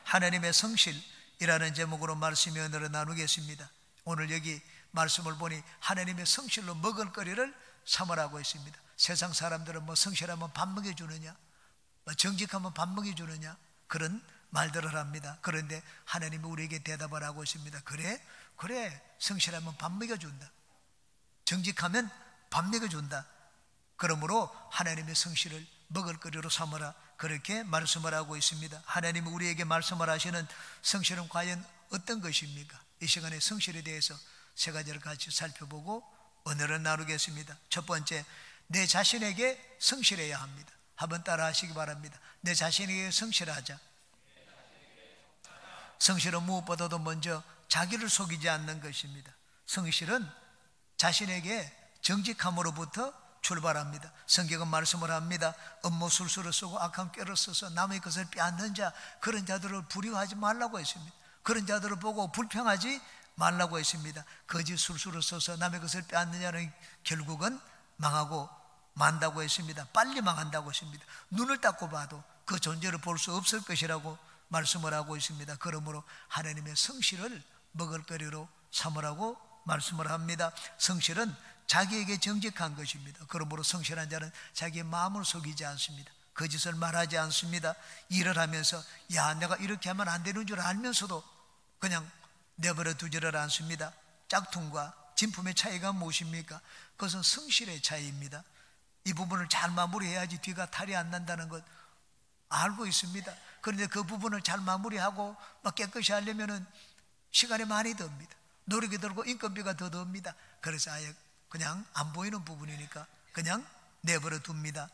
하나님의 성실이라는 제목으로 말씀이 오늘은 나누겠습니다. 오늘 여기 말씀을 보니 하나님의 성실로 먹을거리를 삼으라고 했습니다. 세상 사람들은 뭐 성실하면 밥 먹여주느냐, 정직하면 밥 먹여주느냐, 그런 말들을 합니다. 그런데 하나님이 우리에게 대답을 하고 있습니다. 그래 성실하면 밥 먹여준다, 정직하면 밥 먹여준다. 그러므로 하나님의 성실을 먹을거리로 삼으라, 그렇게 말씀을 하고 있습니다. 하나님이 우리에게 말씀을 하시는 성실은 과연 어떤 것입니까? 이 시간에 성실에 대해서 세 가지를 같이 살펴보고 오늘은 나누겠습니다. 첫 번째, 내 자신에게 성실해야 합니다. 한번 따라 하시기 바랍니다. 내 자신에게 성실하자. 성실은 무엇보다도 먼저 자기를 속이지 않는 것입니다. 성실은 자신에게 정직함으로부터 출발합니다. 성경은 말씀을 합니다. 업무 술수를 쓰고 악한 꾀를 써서 남의 것을 빼앗는 자, 그런 자들을 불의하지 말라고 했습니다. 그런 자들을 보고 불평하지 말라고 했습니다. 거짓 술수를 써서 남의 것을 빼앗는 자는 결국은 망하고 만다고 했습니다. 빨리 망한다고 했습니다. 눈을 닦고 봐도 그 존재를 볼 수 없을 것이라고 말씀을 하고 있습니다. 그러므로 하나님의 성실을 먹을거리로 삼으라고 말씀을 합니다. 성실은 자기에게 정직한 것입니다. 그러므로 성실한 자는 자기의 마음을 속이지 않습니다. 거짓을 말하지 않습니다. 일을 하면서 내가 이렇게 하면 안 되는 줄 알면서도 그냥 내버려 두지를 않습니다. 짝퉁과 진품의 차이가 무엇입니까? 그것은 성실의 차이입니다. 이 부분을 잘 마무리해야지 뒤가 탈이 안 난다는 것 알고 있습니다. 그런데 그 부분을 잘 마무리하고 깨끗이 하려면 시간이 많이 듭니다. 노력이 들고 인건비가 더 듭니다. 그래서 아예 그냥 안 보이는 부분이니까 그냥 내버려 둡니다.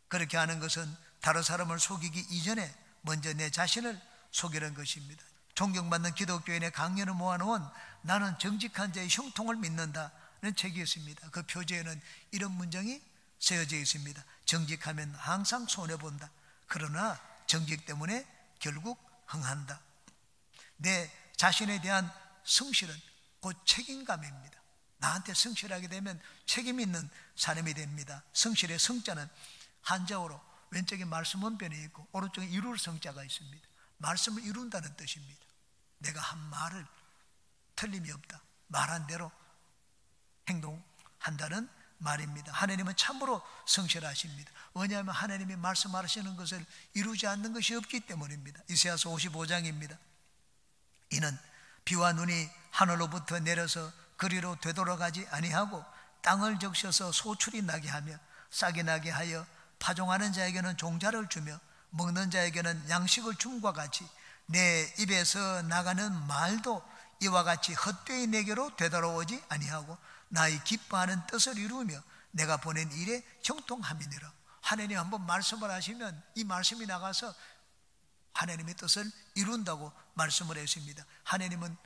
그렇게 하는 것은 다른 사람을 속이기 이전에 먼저 내 자신을 속이는 것입니다. 존경받는 기독교인의 강연을 모아놓은 나는 정직한 자의 형통을 믿는다는 책이 있습니다. 그 표지에는 이런 문장이 쓰여져 있습니다. 정직하면 항상 손해본다. 그러나 정직 때문에 결국 흥한다. 내 자신에 대한 성실은 곧 책임감입니다. 나한테 성실하게 되면 책임 있는 사람이 됩니다. 성실의 성자는 한자어로 왼쪽에 말씀 원변이 있고 오른쪽에 이룰 성자가 있습니다. 말씀을 이룬다는 뜻입니다. 내가 한 말을 틀림이 없다, 말한 대로 행동한다는 말입니다. 하나님은 참으로 성실하십니다. 왜냐하면 하나님이 말씀하시는 것을 이루지 않는 것이 없기 때문입니다. 이사야서 55장입니다. 이는 비와 눈이 하늘로부터 내려서 그리로 되돌아가지 아니하고 땅을 적셔서 소출이 나게 하며 싹이 나게 하여 파종하는 자에게는 종자를 주며 먹는 자에게는 양식을 줌과 같이 내 입에서 나가는 말도 이와 같이 헛되이 내게로 되돌아오지 아니하고 나의 기뻐하는 뜻을 이루며 내가 보낸 일에 형통함이니라. 하나님 한번 말씀을 하시면 이 말씀이 나가서 하나님의 뜻을 이룬다고 말씀을 했습니다. 하나님은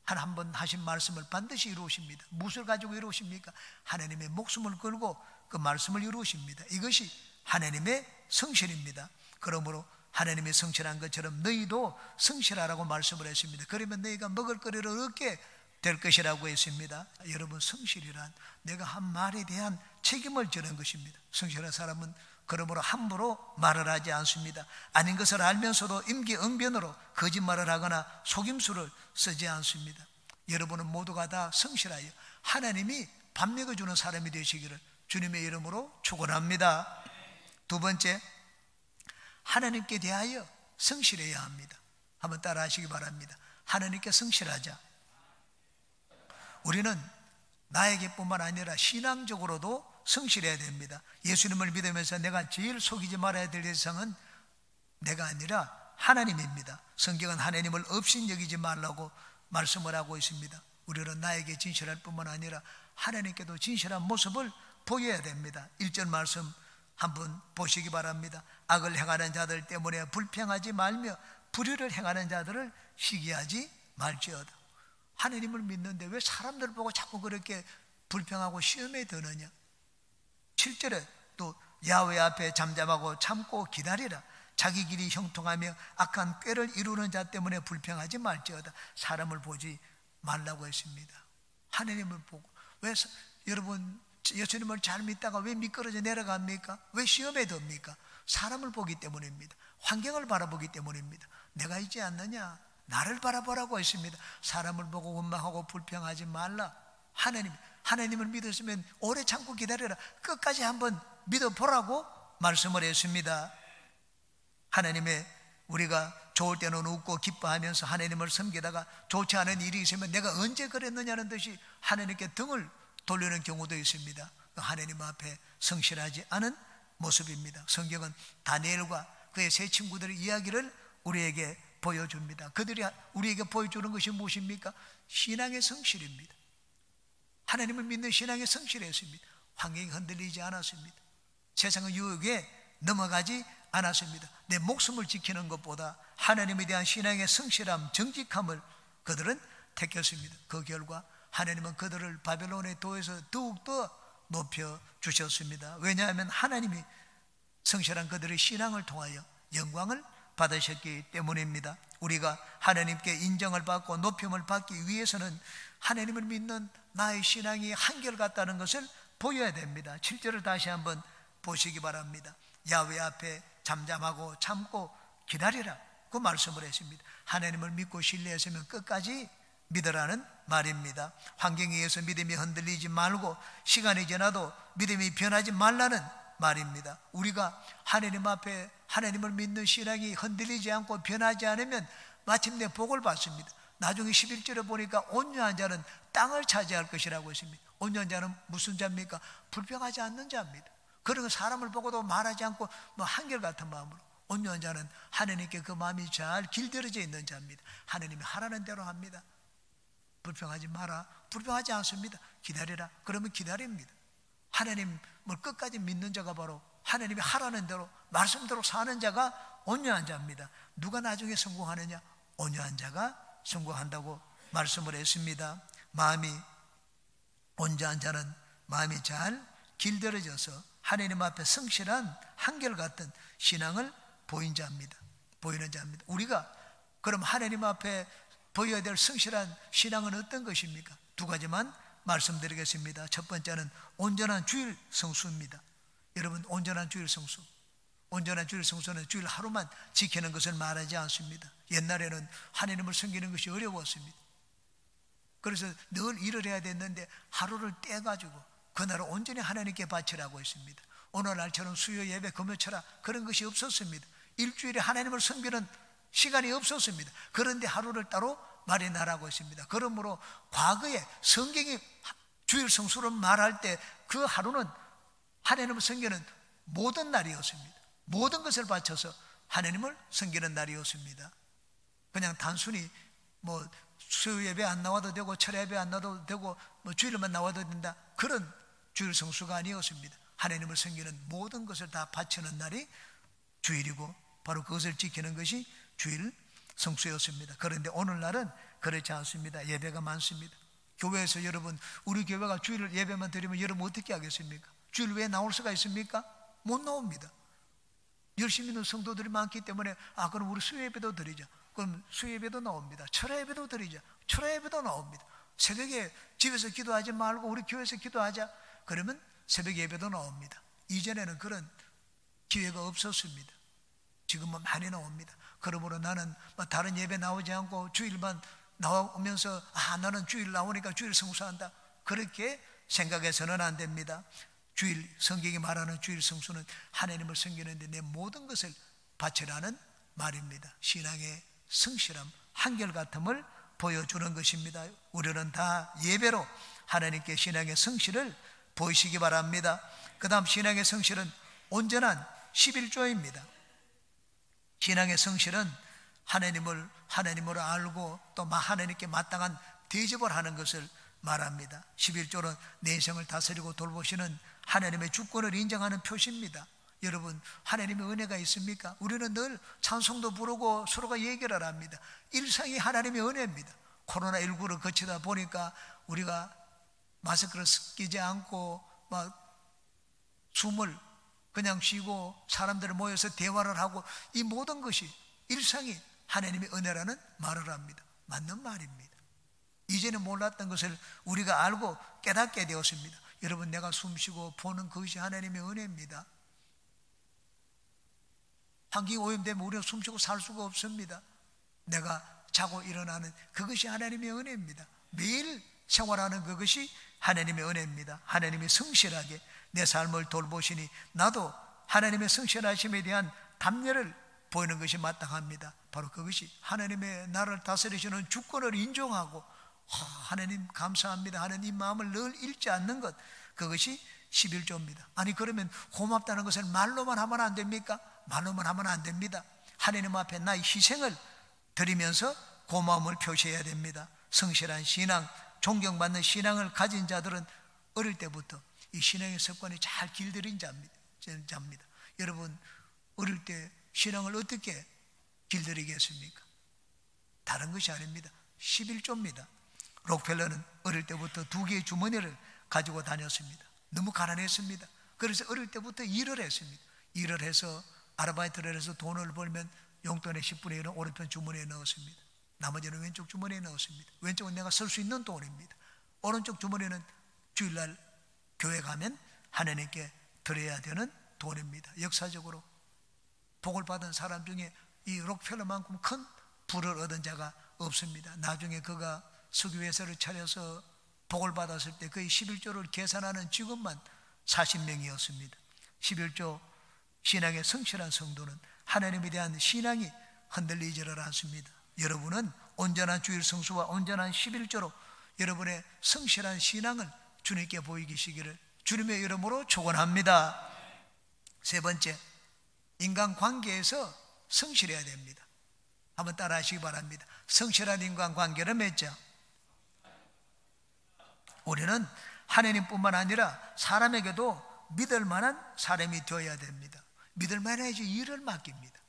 한 번 하신 말씀을 반드시 이루십니다. 무엇을 가지고 이루십니까? 하나님의 목숨을 걸고 그 말씀을 이루십니다. 이것이 하나님의 성실입니다. 그러므로 하나님의 성실한 것처럼 너희도 성실하라고 말씀을 했습니다. 그러면 너희가 먹을 거리를 얻게 될 것이라고 했습니다. 여러분, 성실이란 내가 한 말에 대한 책임을 지는 것입니다. 성실한 사람은 그러므로 함부로 말을 하지 않습니다. 아닌 것을 알면서도 임기응변으로 거짓말을 하거나 속임수를 쓰지 않습니다. 여러분은 모두가 다 성실하여 하나님이 밥 먹여주는 사람이 되시기를 주님의 이름으로 축원합니다. 두 번째, 하나님께 대하여 성실해야 합니다. 한번 따라 하시기 바랍니다. 하나님께 성실하자. 우리는 나에게뿐만 아니라 신앙적으로도 성실해야 됩니다. 예수님을 믿으면서 내가 제일 속이지 말아야 될 대상은 내가 아니라 하나님입니다. 성경은 하나님을 업신여기지 말라고 말씀을 하고 있습니다. 우리는 나에게 진실할 뿐만 아니라 하나님께도 진실한 모습을 보여야 됩니다. 1절 말씀 한번 보시기 바랍니다. 악을 행하는 자들 때문에 불평하지 말며 불의를 행하는 자들을 시기하지 말지어다. 하나님을 믿는데 왜 사람들 보고 자꾸 그렇게 불평하고 시험에 드느냐. 7절에 또 야훼 앞에 잠잠하고 참고 기다리라. 자기 길이 형통하며 악한 꾀를 이루는 자 때문에 불평하지 말지어다. 사람을 보지 말라고 했습니다. 하나님을 보고. 왜 여러분 예수님을 잘 믿다가 왜 미끄러져 내려갑니까? 왜 시험에 듭니까? 사람을 보기 때문입니다. 환경을 바라보기 때문입니다. 내가 있지 않느냐? 나를 바라보라고 했습니다. 사람을 보고 원망하고 불평하지 말라. 하나님을 믿었으면 오래 참고 기다려라. 끝까지 한번 믿어보라고 말씀을 했습니다. 하나님의 우리가 좋을 때는 웃고 기뻐하면서 하나님을 섬기다가 좋지 않은 일이 있으면 내가 언제 그랬느냐는 듯이 하나님께 등을 돌리는 경우도 있습니다. 하나님 앞에 성실하지 않은 모습입니다. 성경은 다니엘과 그의 세 친구들의 이야기를 우리에게 보여줍니다. 그들이 우리에게 보여주는 것이 무엇입니까? 신앙의 성실입니다. 하나님을 믿는 신앙의 성실했습니다. 환경이 흔들리지 않았습니다. 세상의 유혹에 넘어가지 않았습니다. 내 목숨을 지키는 것보다 하나님에 대한 신앙의 성실함, 정직함을 그들은 택했습니다. 그 결과 하나님은 그들을 바벨론의 도에서 더욱더 높여주셨습니다. 왜냐하면 하나님이 성실한 그들의 신앙을 통하여 영광을 받으셨기 때문입니다. 우리가 하나님께 인정을 받고 높임을 받기 위해서는 하나님을 믿는 나의 신앙이 한결같다는 것을 보여야 됩니다. 7절을 다시 한번 보시기 바랍니다. 야훼 앞에 잠잠하고 참고 기다리라 그 말씀을 했습니다. 하나님을 믿고 신뢰했으면 끝까지 믿으라는 말입니다. 환경에 의해서 믿음이 흔들리지 말고 시간이 지나도 믿음이 변하지 말라는 말입니다. 우리가 하나님 앞에 하나님을 믿는 신앙이 흔들리지 않고 변하지 않으면 마침내 복을 받습니다. 나중에 11절에 보니까 온유한 자는 땅을 차지할 것이라고 했습니다. 온유한 자는 무슨 자입니까? 불평하지 않는 자입니다. 그런 사람을 보고도 말하지 않고 한결같은 마음으로 온유한 자는 하나님께 그 마음이 잘 길들여져 있는 자입니다. 하나님이 하라는 대로 합니다. 불평하지 마라. 불평하지 않습니다. 기다리라. 그러면 기다립니다. 하나님을 끝까지 믿는 자가 바로 하나님이 하라는 대로 말씀대로 사는 자가 온유한 자입니다. 누가 나중에 성공하느냐? 온유한 자가 성공한다고 말씀을 했습니다. 마음이 온유한 자는 마음이 잘 길들여져서 하나님 앞에 성실한 한결같은 신앙을 보이는 자입니다. 우리가 그럼 하나님 앞에 보여야 될 성실한 신앙은 어떤 것입니까? 두 가지만 말씀드리겠습니다. 첫 번째는 온전한 주일 성수입니다. 여러분, 온전한 주일 성수. 온전한 주일 성수는 주일 하루만 지키는 것을 말하지 않습니다. 옛날에는 하나님을 섬기는 것이 어려웠습니다. 그래서 늘 일을 해야 됐는데 하루를 떼가지고 그날을 온전히 하나님께 바치라고 했습니다. 오늘날처럼 수요 예배 금요철야 그런 것이 없었습니다. 일주일에 하나님을 섬기는 시간이 없었습니다. 그런데 하루를 따로 마련하라고 했습니다. 그러므로 과거에 성경이 주일 성수를 말할 때 그 하루는 하나님을 섬기는 모든 날이었습니다. 모든 것을 바쳐서 하나님을 섬기는 날이었습니다. 그냥 단순히 수요 예배 안 나와도 되고 철야 예배 안 나와도 되고 주일만 나와도 된다 그런 주일 성수가 아니었습니다. 하나님을 섬기는 모든 것을 다 바치는 날이 주일이고 바로 그것을 지키는 것이 주일 성수였습니다. 그런데 오늘날은 그렇지 않습니다. 예배가 많습니다. 교회에서 여러분, 우리 교회가 주일 예배만 드리면 여러분 어떻게 하겠습니까? 주일 왜 나올 수가 있습니까? 못 나옵니다. 열심히 있는 성도들이 많기 때문에 그럼 우리 수요 예배도 드리자. 그럼 수요 예배도 나옵니다. 철야 예배도 드리자. 철야 예배도 나옵니다. 새벽에 집에서 기도하지 말고 우리 교회에서 기도하자. 그러면 새벽 예배도 나옵니다. 이전에는 그런 기회가 없었습니다. 지금은 많이 나옵니다. 그러므로 나는 다른 예배 나오지 않고 주일만 나오면서 나는 주일 나오니까 주일 성수한다 그렇게 생각해서는 안 됩니다. 주일, 성경이 말하는 주일 성수는 하나님을 섬기는데 내 모든 것을 바치라는 말입니다. 신앙의 성실함, 한결같음을 보여주는 것입니다. 우리는 다 예배로 하나님께 신앙의 성실을 보이시기 바랍니다. 그 다음 신앙의 성실은 온전한 11조입니다. 신앙의 성실은 하나님으로 알고 또 하나님께 마땅한 대접을 하는 것을 말합니다. 11조는 내성을 다스리고 돌보시는 하나님의 주권을 인정하는 표시입니다. 여러분, 하나님의 은혜가 있습니까? 우리는 늘 찬송도 부르고 서로가 얘기를 합니다. 일상이 하나님의 은혜입니다. 코로나19를 거치다 보니까 우리가 마스크를 끼지 않고 숨을 그냥 쉬고 사람들을 모여서 대화를 하고 이 모든 것이 일상이 하나님의 은혜라는 말을 합니다. 맞는 말입니다. 이제는 몰랐던 것을 우리가 알고 깨닫게 되었습니다. 여러분, 내가 숨쉬고 보는 그것이 하나님의 은혜입니다. 환경이 오염되면 우리가 숨쉬고 살 수가 없습니다. 내가 자고 일어나는 그것이 하나님의 은혜입니다. 매일 생활하는 그것이 하나님의 은혜입니다. 하나님이 성실하게 내 삶을 돌보시니 나도 하나님의 성실하심에 대한 담례를 보이는 것이 마땅합니다. 바로 그것이 하나님의 나를 다스리시는 주권을 인정하고 하나님 감사합니다 하는 이 마음을 늘 잃지 않는 것, 그것이 11조입니다. 아니 그러면 고맙다는 것을 말로만 하면 안 됩니까? 말로만 하면 안 됩니다. 하나님 앞에 나의 희생을 드리면서 고마움을 표시해야 됩니다. 성실한 신앙, 존경받는 신앙을 가진 자들은 어릴 때부터 이 신앙의 습관이 잘 길들인 자입니다. 여러분, 어릴 때 신앙을 어떻게 길들이겠습니까? 다른 것이 아닙니다. 11조입니다. 록펠러는 어릴 때부터 2개의 주머니를 가지고 다녔습니다. 너무 가난했습니다. 그래서 어릴 때부터 일을 했습니다. 일을 해서 아르바이트를 해서 돈을 벌면 용돈의 10분의 1은 오른편 주머니에 넣었습니다. 나머지는 왼쪽 주머니에 넣었습니다. 왼쪽은 내가 쓸 수 있는 돈입니다. 오른쪽 주머니는 주일날 교회 가면 하나님께 드려야 되는 돈입니다. 역사적으로 복을 받은 사람 중에 이 록펠러만큼 큰 부를 얻은 자가 없습니다. 나중에 그가 석유회사를 차려서 복을 받았을 때 그의 11조를 계산하는 직원만 40명이었습니다. 11조 신앙의 성실한 성도는 하나님에 대한 신앙이 흔들리지를 않습니다. 여러분은 온전한 주일 성수와 온전한 11조로 여러분의 성실한 신앙을 주님께 보이시기를 주님의 이름으로 축원합니다. 세 번째, 인간관계에서 성실해야 됩니다. 한번 따라 하시기 바랍니다. 성실한 인간관계를 맺자. 우리는 하나님뿐만 아니라 사람에게도 믿을 만한 사람이 되어야 됩니다. 믿을 만해야지 일을 맡깁니다.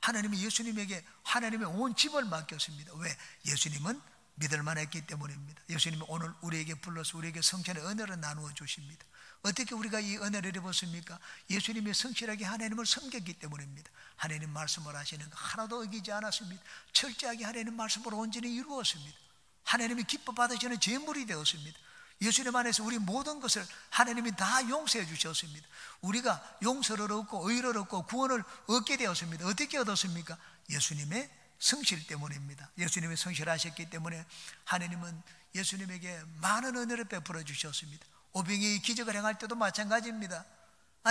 하나님이 예수님에게 하나님의 온 집을 맡겼습니다. 왜? 예수님은 믿을 만했기 때문입니다. 예수님이 오늘 우리에게 불러서 우리에게 성찬의 은혜를 나누어 주십니다. 어떻게 우리가 이 은혜를 입었습니까? 예수님이 성실하게 하나님을 섬겼기 때문입니다. 하나님 말씀을 하시는 거 하나도 어기지 않았습니다. 철저하게 하나님 말씀을 온전히 이루었습니다. 하나님이 기뻐 받으시는 제물이 되었습니다. 예수님 안에서 우리 모든 것을 하나님이 다 용서해 주셨습니다. 우리가 용서를 얻고 의를 얻고 구원을 얻게 되었습니다. 어떻게 얻었습니까? 예수님의 성실 때문입니다. 예수님이 성실하셨기 때문에 하나님은 예수님에게 많은 은혜를 베풀어 주셨습니다. 오병이의 기적을 행할 때도 마찬가지입니다.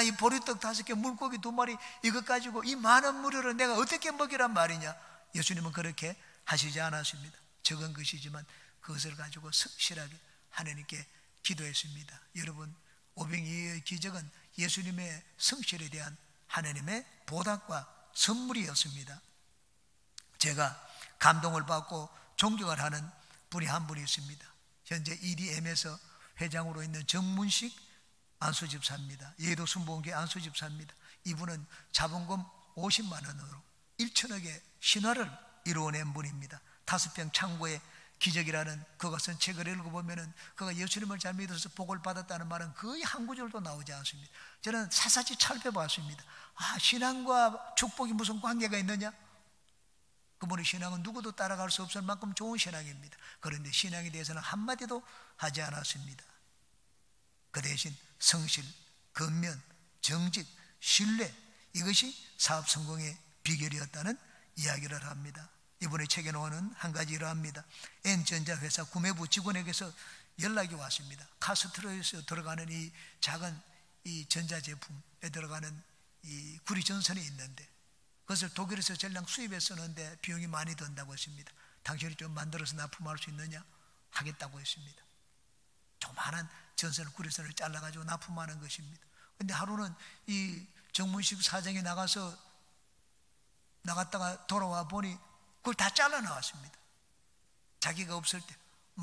이 보리떡 5개, 물고기 2마리 이것 가지고 이 많은 무리를 내가 어떻게 먹이란 말이냐? 예수님은 그렇게 하시지 않았습니다. 적은 것이지만 그것을 가지고 성실하게 하나님께 기도했습니다. 여러분, 오병이의 기적은 예수님의 성실에 대한 하나님의 보답과 선물이었습니다. 제가 감동을 받고 존경을 하는 분이 한 분이 있습니다. 현재 EDM에서 회장으로 있는 정문식 안수집사입니다. 예도 순복음교회 안수집사입니다. 이분은 자본금 50만 원으로 1천억의 신화를 이루어낸 분입니다. 5평 창고에 기적이라는 그것은 책을 읽어보면 그가 예수님을 잘 믿어서 복을 받았다는 말은 거의 한 구절도 나오지 않습니다. 저는 사사치 살펴봤습니다. 신앙과 축복이 무슨 관계가 있느냐? 그분의 신앙은 누구도 따라갈 수 없을 만큼 좋은 신앙입니다. 그런데 신앙에 대해서는 한마디도 하지 않았습니다. 그 대신 성실, 근면, 정직, 신뢰, 이것이 사업 성공의 비결이었다는 이야기를 합니다. 이분의 책에 나오는 한 가지 이러합니다. N전자회사 구매부 직원에게서 연락이 왔습니다. 카스트로에서 들어가는 이 작은 이 전자제품에 들어가는 이 구리 전선이 있는데 그것을 독일에서 전량 수입해 쓰는데 비용이 많이 든다고 했습니다. 당신이 좀 만들어서 납품할 수 있느냐? 하겠다고 했습니다. 조그마한 전선을 구리선을 잘라가지고 납품하는 것입니다. 그런데 하루는 이 정문식 사장이 나갔다가 돌아와 보니 그걸 다 잘라 나왔습니다. 자기가 없을 때.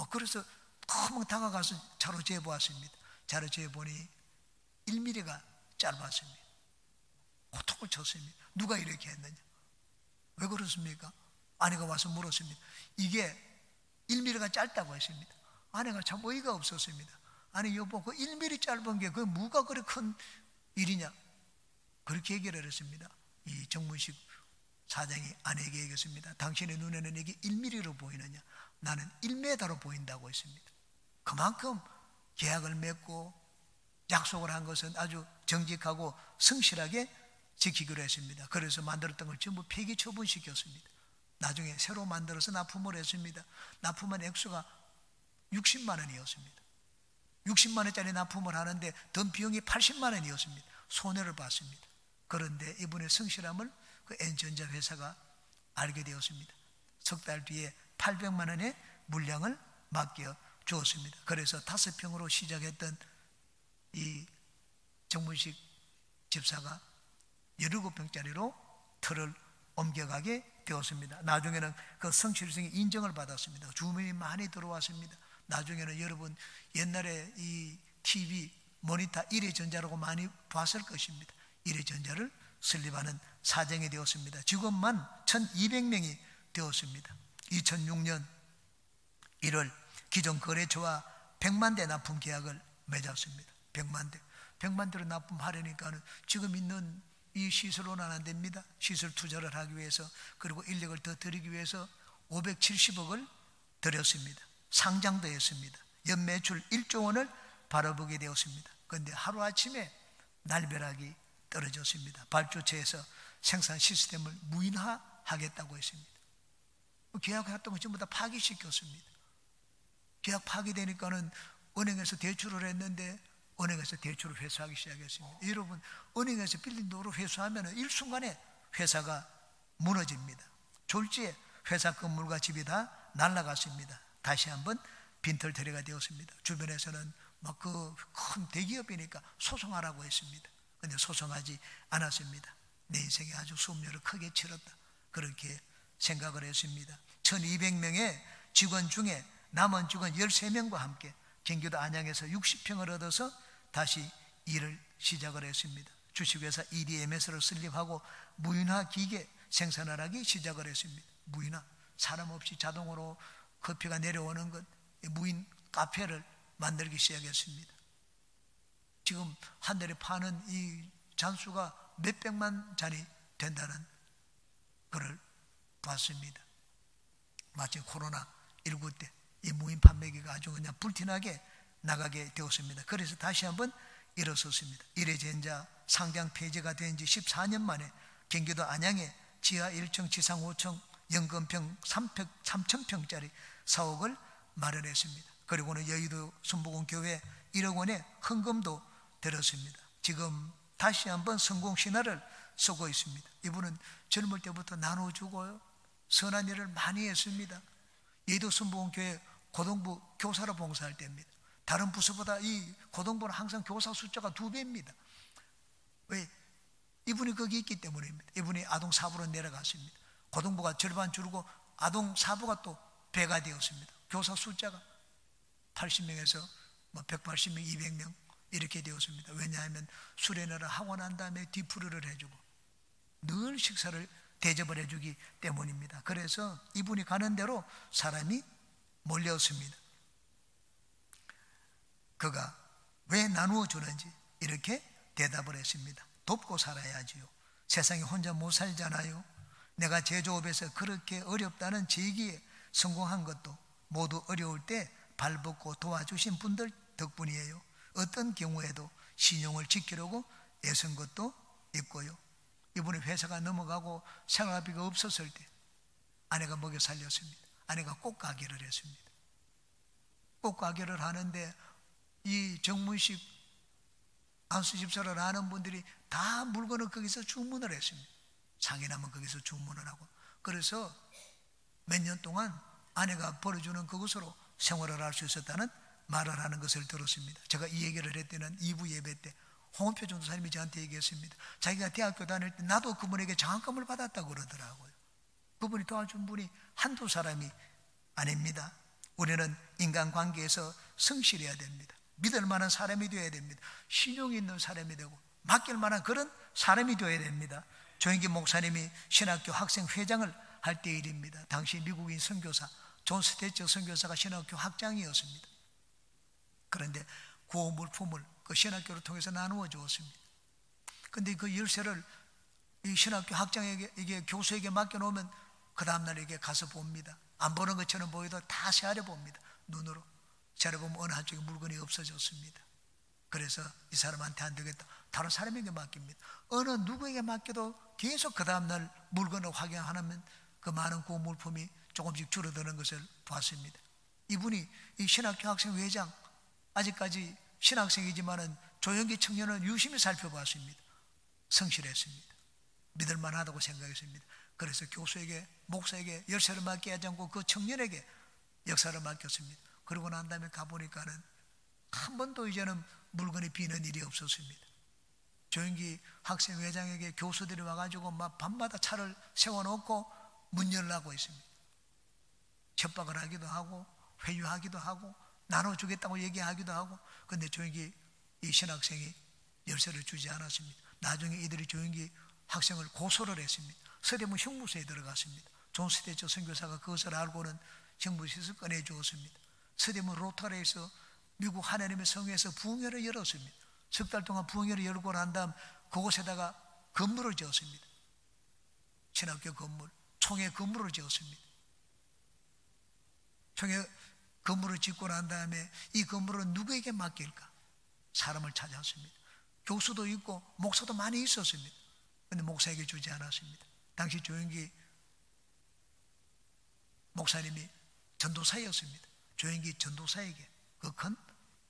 그래서 너무 다가가서 차로 재보았습니다. 차로 재보니 1mm가 짧았습니다. 고통을 쳤습니다. 누가 이렇게 했느냐? 왜 그렇습니까? 아내가 와서 물었습니다. 이게 1mm가 짧다고 했습니다. 아내가 참 어이가 없었습니다. 아니 여보, 그 1mm 짧은 게 그 뭐가 그렇게 큰 일이냐, 그렇게 얘기를 했습니다. 이 정문식 사장이 아내에게 얘기했습니다. 당신의 눈에는 이게 1mm로 보이느냐, 나는 1m로 보인다고 했습니다. 그만큼 계약을 맺고 약속을 한 것은 아주 정직하고 성실하게 지키기로 했습니다. 그래서 만들었던 걸 전부 폐기 처분시켰습니다. 나중에 새로 만들어서 납품을 했습니다. 납품한 액수가 60만 원이었습니다. 60만 원짜리 납품을 하는데 든 비용이 80만 원이었습니다. 손해를 봤습니다. 그런데 이분의 성실함을 그 N전자 회사가 알게 되었습니다. 석 달 뒤에 800만 원의 물량을 맡겨 주었습니다. 그래서 5평으로 시작했던 이 정문식 집사가 17평짜리로 틀을 옮겨가게 되었습니다. 나중에는 그 성실성이 인정을 받았습니다. 주문이 많이 들어왔습니다. 나중에는 여러분 옛날에 이 TV 모니터 1회전자라고 많이 봤을 것입니다. 1회전자를 설립하는 사정이 되었습니다. 직원만 1200명이 되었습니다. 2006년 1월 기존 거래처와 100만 대 납품 계약을 맺었습니다. 100만 대로 납품하려니까는 지금 있는 이 시설로는 안 됩니다. 시설 투자를 하기 위해서, 그리고 인력을 더 들이기 위해서 570억을 들였습니다. 상장도 했습니다. 연매출 1조 원을 바라보게 되었습니다. 그런데 하루아침에 날벼락이 떨어졌습니다. 발주처에서 생산 시스템을 무인화하겠다고 했습니다. 계약했던 거 전부 다 파기시켰습니다. 계약 파기되니까는 은행에서 대출을 했는데 은행에서 대출을 회수하기 시작했습니다. 여러분, 은행에서 빌린 돈으로 회수하면 일순간에 회사가 무너집니다. 졸지에 회사 건물과 집이 다 날아갔습니다. 다시 한번 빈털터리가 되었습니다. 주변에서는 막 그 큰 대기업이니까 소송하라고 했습니다. 그런데 소송하지 않았습니다. 내 인생에 아주 수업료를 크게 치렀다, 그렇게 생각을 했습니다. 1200명의 직원 중에 남은 직원 13명과 함께 경기도 안양에서 60평을 얻어서 다시 일을 시작을 했습니다. 주식회사 EDMS를 설립하고 무인화 기계 생산을 하기 시작을 했습니다. 무인화, 사람 없이 자동으로 커피가 내려오는 것, 무인 카페를 만들기 시작했습니다. 지금 한 달에 파는 이 잔수가 몇백만 잔이 된다는 것을 봤습니다. 마치 코로나19 때 이 무인 판매기가 아주 그냥 불티나게 나가게 되었습니다. 그래서 다시 한번 일어섰습니다. 1회전자 상장 폐지가 된 지 14년 만에 경기도 안양에 지하 1층 지상 5층 연건평 3000평짜리 사옥을 마련했습니다. 그리고는 여의도 순복음교회 1억 원의 헌금도 들었습니다. 지금 다시 한번 성공 신화를 쓰고 있습니다. 이분은 젊을 때부터 나눠주고요, 선한 일을 많이 했습니다. 여의도 순복음교회 고등부 교사로 봉사할 때입니다. 다른 부서보다 이 고등부는 항상 교사 숫자가 2배입니다. 왜? 이분이 거기 있기 때문입니다. 이분이 아동사부로 내려갔습니다. 고등부가 절반 줄고 아동사부가 또 배가 되었습니다. 교사 숫자가 80명에서 180명, 200명 이렇게 되었습니다. 왜냐하면 수련회를 하고 난 다음에 뒤풀이를 해주고 늘 식사를 대접을 해주기 때문입니다. 그래서 이분이 가는 대로 사람이 몰려왔습니다. 그가 왜 나누어 주는지 이렇게 대답을 했습니다. 돕고 살아야지요. 세상에 혼자 못 살잖아요. 내가 제조업에서 그렇게 어렵다는 제기에 성공한 것도 모두 어려울 때 발벗고 도와주신 분들 덕분이에요. 어떤 경우에도 신용을 지키려고 애쓴 것도 있고요. 이분이 회사가 넘어가고 생활비가 없었을 때 아내가 먹여 살렸습니다. 아내가 꽃가게를 했습니다. 꽃가게를 하는데 이 정문식 안수집사를 아는 분들이 다 물건을 거기서 주문을 했습니다. 상이 나면 거기서 주문을 하고, 그래서 몇 년 동안 아내가 벌어주는 그것으로 생활을 할 수 있었다는 말을 하는 것을 들었습니다. 제가 이 얘기를 했더니 2부 예배 때 홍은표 전도사님이 저한테 얘기했습니다. 자기가 대학교 다닐 때 나도 그분에게 장학금을 받았다고 그러더라고요. 그분이 도와준 분이 한두 사람이 아닙니다. 우리는 인간관계에서 성실해야 됩니다. 믿을 만한 사람이 되어야 됩니다. 신용이 있는 사람이 되고 맡길 만한 그런 사람이 되어야 됩니다. 조영기 목사님이 신학교 학생회장을 할 때 일입니다. 당시 미국인 선교사 존 스테처 선교사가 신학교 학장이었습니다. 그런데 구호 물품을 그 신학교를 통해서 나누어 주었습니다. 근데 그 열쇠를 이 신학교 학장에게, 이게 교수에게 맡겨놓으면 그 다음날 이게 가서 봅니다. 안 보는 것처럼 보여도 다 세아려 봅니다. 눈으로 세아려보면 어느 한쪽에 물건이 없어졌습니다. 그래서 이 사람한테 안 되겠다, 다른 사람에게 맡깁니다. 어느 누구에게 맡겨도 계속 그 다음날 물건을 확인하면 그 많은 구호 물품이 조금씩 줄어드는 것을 봤습니다. 이분이 이 신학교 학생 회장, 아직까지 신학생이지만은 조영기 청년을 유심히 살펴봤습니다. 성실했습니다. 믿을만하다고 생각했습니다. 그래서 교수에게, 목사에게 열쇠를 맡기지 않고 그 청년에게 역사를 맡겼습니다. 그러고 난 다음에 가보니까는 한 번도 이제는 물건이 비는 일이 없었습니다. 조영기 학생 회장에게 교수들이 와가지고 막 밤마다 차를 세워놓고 문 열라고 했습니다. 협박을 하기도 하고 회유하기도 하고 나눠주겠다고 얘기하기도 하고, 근데 조영기 이 신학생이 열쇠를 주지 않았습니다. 나중에 이들이 조영기 학생을 고소를 했습니다. 서대문 형무소에 들어갔습니다. 존 스테처 선교사가 그것을 알고는 형무소에서 꺼내주었습니다. 서대문 로타리에서 미국 하나님의 성회에서 부흥회를 열었습니다. 석 달 동안 부흥회를 열고 난 다음 그곳에다가 건물을 지었습니다. 신학교 건물, 총회 건물을 지었습니다. 총회 건물을 짓고 난 다음에 이 건물은 누구에게 맡길까? 사람을 찾았습니다. 교수도 있고 목사도 많이 있었습니다. 그런데 목사에게 주지 않았습니다. 당시 조영기 목사님이 전도사였습니다. 조영기 전도사에게 그 큰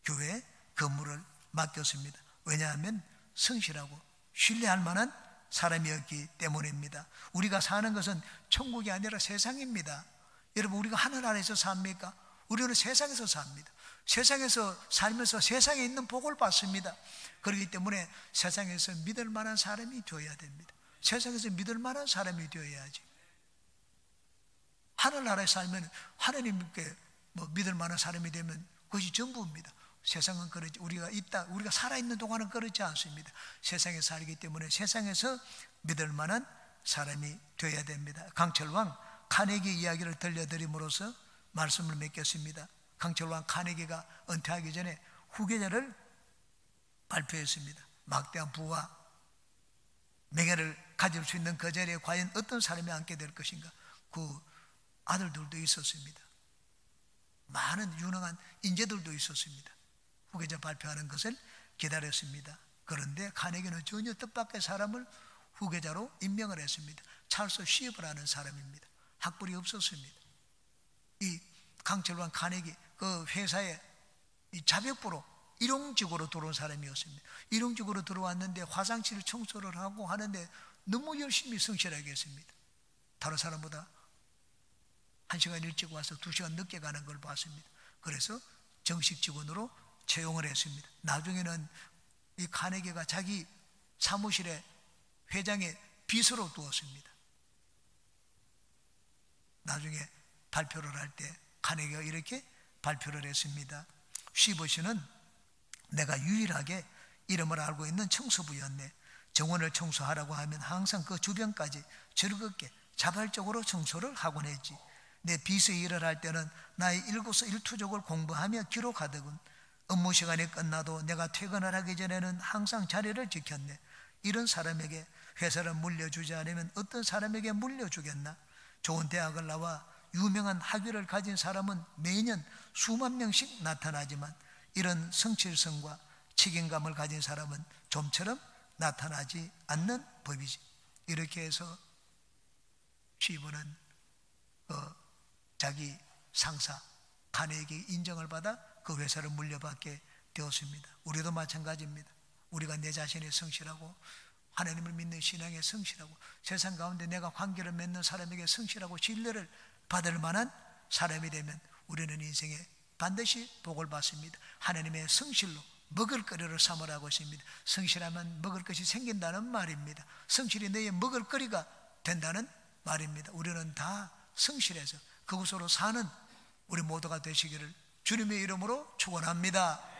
교회 건물을 맡겼습니다. 왜냐하면 성실하고 신뢰할 만한 사람이었기 때문입니다. 우리가 사는 것은 천국이 아니라 세상입니다. 여러분, 우리가 하늘 아래에서 삽니까? 우리는 세상에서 삽니다. 세상에서 살면서 세상에 있는 복을 받습니다. 그렇기 때문에 세상에서 믿을 만한 사람이 되어야 됩니다. 세상에서 믿을 만한 사람이 되어야지. 하늘나라에 살면 하나님께 믿을 만한 사람이 되면 그것이 전부입니다. 세상은 그렇지, 우리가 살아있는 동안은 그렇지 않습니다. 세상에 살기 때문에 세상에서 믿을 만한 사람이 되어야 됩니다. 강철왕 카네기 이야기를 들려드림으로써 말씀을 맺겠습니다. 강철왕 카네기가 은퇴하기 전에 후계자를 발표했습니다. 막대한 부와 명예를 가질 수 있는 그 자리에 과연 어떤 사람이 앉게 될 것인가. 그 아들들도 있었습니다. 많은 유능한 인재들도 있었습니다. 후계자 발표하는 것을 기다렸습니다. 그런데 카네기는 전혀 뜻밖의 사람을 후계자로 임명을 했습니다. 찰스 쉬버라는 사람입니다. 학벌이 없었습니다. 이 강철왕 카네기 그 회사에 이 자격부로 일용직으로 들어온 사람이었습니다. 일용직으로 들어왔는데 화장실 청소를 하고 하는데 너무 열심히 성실하게 했습니다. 다른 사람보다 1시간 일찍 와서 2시간 늦게 가는 걸 봤습니다. 그래서 정식 직원으로 채용을 했습니다. 나중에는 이 카네기가 자기 사무실에 회장의 비서로 두었습니다. 나중에 발표를 할 때 카네기가 이렇게 발표를 했습니다. 쉬버시는 내가 유일하게 이름을 알고 있는 청소부였네. 정원을 청소하라고 하면 항상 그 주변까지 즐겁게 자발적으로 청소를 하곤 했지. 내 비서 일을 할 때는 나의 일거수일투족을 공부하며 기록하더군. 업무 시간이 끝나도 내가 퇴근을 하기 전에는 항상 자리를 지켰네. 이런 사람에게 회사를 물려주지 않으면 어떤 사람에게 물려주겠나? 좋은 대학을 나와 유명한 학위를 가진 사람은 매년 수만 명씩 나타나지만 이런 성실성과 책임감을 가진 사람은 좀처럼 나타나지 않는 법이지. 이렇게 해서 쉬버는 자기 상사 카네기 인정을 받아 그 회사를 물려받게 되었습니다. 우리도 마찬가지입니다. 우리가 내 자신이 성실하고 하나님을 믿는 신앙에 성실하고 세상 가운데 내가 관계를 맺는 사람에게 성실하고 신뢰를 받을 만한 사람이 되면 우리는 인생에 반드시 복을 받습니다. 하나님의 성실로 먹을거리를 삼으라고 했습니다. 성실하면 먹을 것이 생긴다는 말입니다. 성실이 너의 먹을거리가 된다는 말입니다. 우리는 다 성실해서 그곳으로 사는 우리 모두가 되시기를 주님의 이름으로 축원합니다.